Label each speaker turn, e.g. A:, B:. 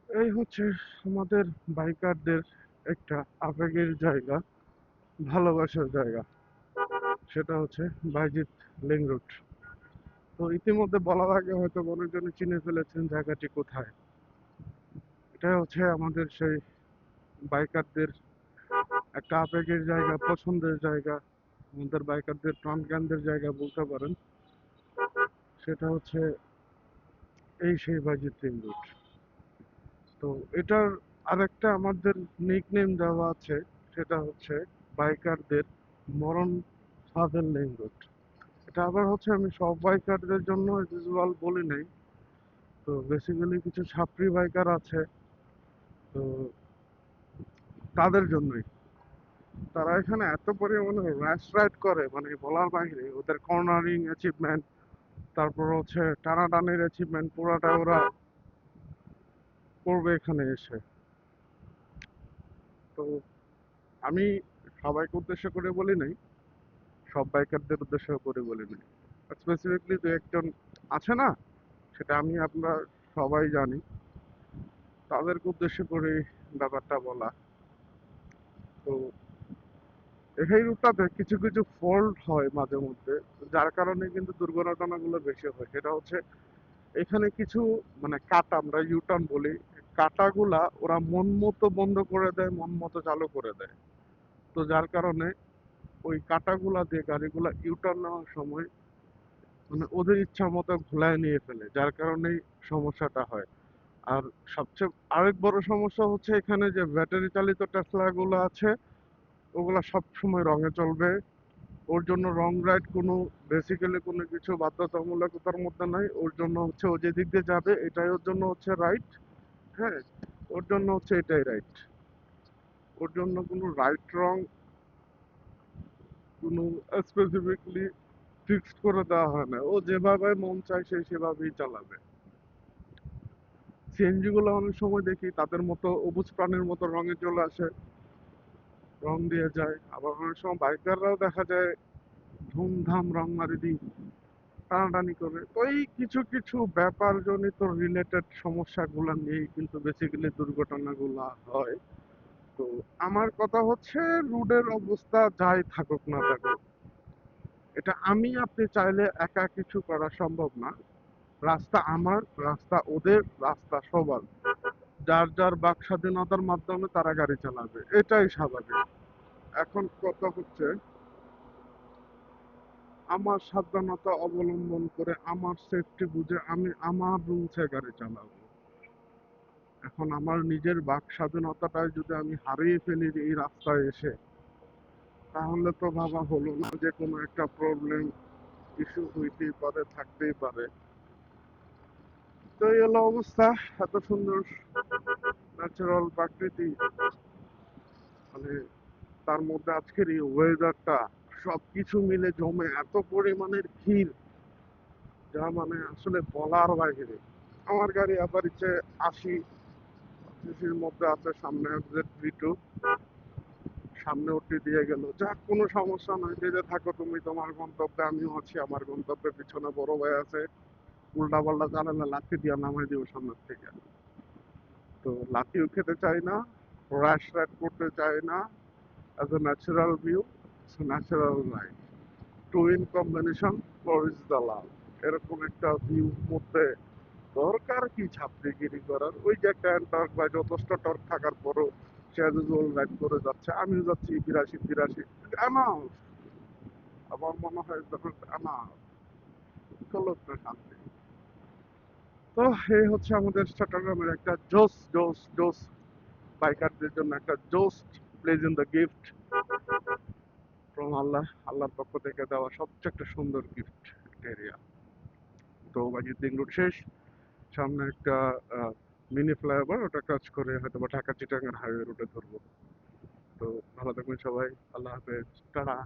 A: এই হচ্ছে আমাদের বাইকারদের একটা আবেগের জায়গা, ভালোবাসার জায়গা। সেটা হচ্ছে বাইজিৎ লিং রোড। তো ইতিমধ্যে বলার আগে হয়তো অনেকজনে চিনে ফেলেছেন জায়গাটি কোথায়। এটা হচ্ছে আমাদের সেই বাইকারদের একটা আবেগের জায়গা, পছন্দের জায়গা, আমাদের বাইকারদের প্রাণকেন্দ্রের জায়গা বলতে পারেন। সেটা হচ্ছে এই সেই বাইজিৎ লিং রোড। তো এটার আরেকটা আমাদের নিকনেম দেওয়া আছে, সেটা হচ্ছে বাইকারদের মরণ ফাঁদের লিং রোড। এটা আবার হচ্ছে আমি সব বাইকারদের জন্য ইউজুয়াল বলি নাই। তো বেসিক্যালি কিছু ছাত্রী বাইকার আছে, তো তাদের জন্যই। তারা এখানে এত পরিমাণে র্যাশ রাইড করে মানে বলার বাইরে। ওদের কর্নারিং অ্যাচিভমেন্ট, তারপর হচ্ছে টানাটানির অ্যাচিভমেন্ট পুরাটা ওরা করবে এখানে এসে। তো আমি সবাইকে উদ্দেশ্য করে বলি নাই, সব বাইকারদের উদ্দেশ্য করে বলি নাই, স্পেসিফিকলি দু একজন আছে না, সেটা আমি আপনারা সবাই জানি, তাদেরকে উদ্দেশ্য করে ব্যাপারটা বলা। তো এই রুটটাতে কিছু কিছু ফল্ট হয় মাঝে মধ্যে, যার কারণে কিন্তু দুর্ঘটনাগুলো বেশি হয়। সেটা হচ্ছে এখানে কিছু মানে কাটা, আমরা ইউটার্ন বলি, কাটাগুলা ওরা মন মতো বন্ধ করে দেয়, মন মতো চালু করে দেয়। তো যার কারণে ওই কাটাগুলা দিয়ে গাড়িগুলা ইউটার্ন নেওয়ার সময় মানে ওদের ইচ্ছা মতো ঘোলায় নিয়ে ফেলে, যার কারণেই সমস্যাটা হয়। আর সবচেয়ে আরেক বড় সমস্যা হচ্ছে এখানে যে ব্যাটারি চালিত টেসলা গুলো আছে, ওগুলা সব সময় রঙে চলবে। ওর জন্য রং রাইড কোনো বেসিক্যালি কোনো কিছু বাধ্যতামূলকতার মধ্যে নাই। ওর জন্য হচ্ছে ও যেদিক দিয়ে যাবে এটাই ওর জন্য হচ্ছে রাইট। হ্যাঁ, ওর জন্য হচ্ছে এটাই রাইট। ওর জন্য কোনো রাইট রং কোনো স্পেসিফিকলি ফিক্সড করে দেওয়া হয় না। ও যেভাবে মন চায় সে সেভাবেই চালাবে। সিএনজি গুলো অনেক সময় দেখি তাদের মতো অবুঝ প্রাণীর মতো রঙে চলে আসে, রং দিয়ে যায়। আবার অনেক সময় বাইকাররাও দেখা যায় ধুমধাম রং মারি দিই, টানাটানি করে। তো এই কিছু কিছু ব্যাপার জনিত রিলেটেড সমস্যাগুলো নিয়েই কিন্তু বেসিক্যালি দুর্ঘটনাগুলো হয়। তো আমার কথা হচ্ছে রোডের অবস্থা যাই থাকুক না থাকুক, এটা আমি আপনি চাইলে একা কিছু করা সম্ভব না। রাস্তা আমার, রাস্তা ওদের, রাস্তা সবার। যার যার বাক স্বাধীনতার মাধ্যমে তারা গাড়ি চালাবে, এটাই স্বাভাবিক। এখন কথা হচ্ছে আমার সাবধানতা অবলম্বন করে আমার সেফটি বুঝে আমি আমার রুলসে গাড়ি চালাবো। এখন আমার নিজের বাক স্বাধীনতাটাই যদি আমি হারিয়ে ফেলি এই রাস্তায় এসে, তাহলে তো ভাবা হলো না যে কোনো একটা প্রবলেম ইস্যু হইতেই পারে, থাকতেই পারে। তো এই হলো অবস্থা। এত সুন্দর ন্যাচারাল প্রাকৃতি, মানে তার মধ্যে আজকের এই ওয়েদারটা, সবকিছু মিলে জমে এত পরিমাণের ভিড়, যা মানে আসলে বলার বাইরে। আমার গাড়ি আবার হচ্ছে 80-85-র মধ্যে আছে, সামনে V2, সামনে ওটি দিয়ে গেল। যাক, কোনো সমস্যা নয়, যেতে থাকো তুমি তোমার গন্তব্যে, আমিও আছি আমার গন্তব্যে। পিছনে বড় ভাই আছে, উল্টা পাল্টা চালালে লাথি দিয়া নামাই দিব সামনের থেকে। তো লাথিও খেতে চাই না, র্যাশ রাইড করতে চাই না। As a natural view, natural life, two in combination, for is the love. এরকম একটা ভিউ মধ্যে দরকার কি ছাত্রীগিরি করার? ওই যে একটা টর্ক বা যথেষ্ট টর্ক থাকার পরও সে রাইড করে যাচ্ছে, আমিও যাচ্ছি 82-83, এনাফ। আমার মনে হয় এনাফ, চলো না শান্তি। তো এই হচ্ছে আমাদের চট্টগ্রামের একটা জোস জোস জোস বাইকারদের জন্য একটা জোস place in the gift from আল্লাহ। আল্লাহর পক্ষ থেকে দেওয়া সবচেয়ে একটা সুন্দর গিফট এরিয়া। তো বাকি দিন রুট শেষ, সামনে একটা মিনি ফ্লাইওভার, ওটা কাজ করে হয়তো বা ঢাকা চিটাগাং হাইওয়ে রুটে ধরবো। তো ভালো থাকবেন সবাই, আল্লাহ হাফেজ, টাটা।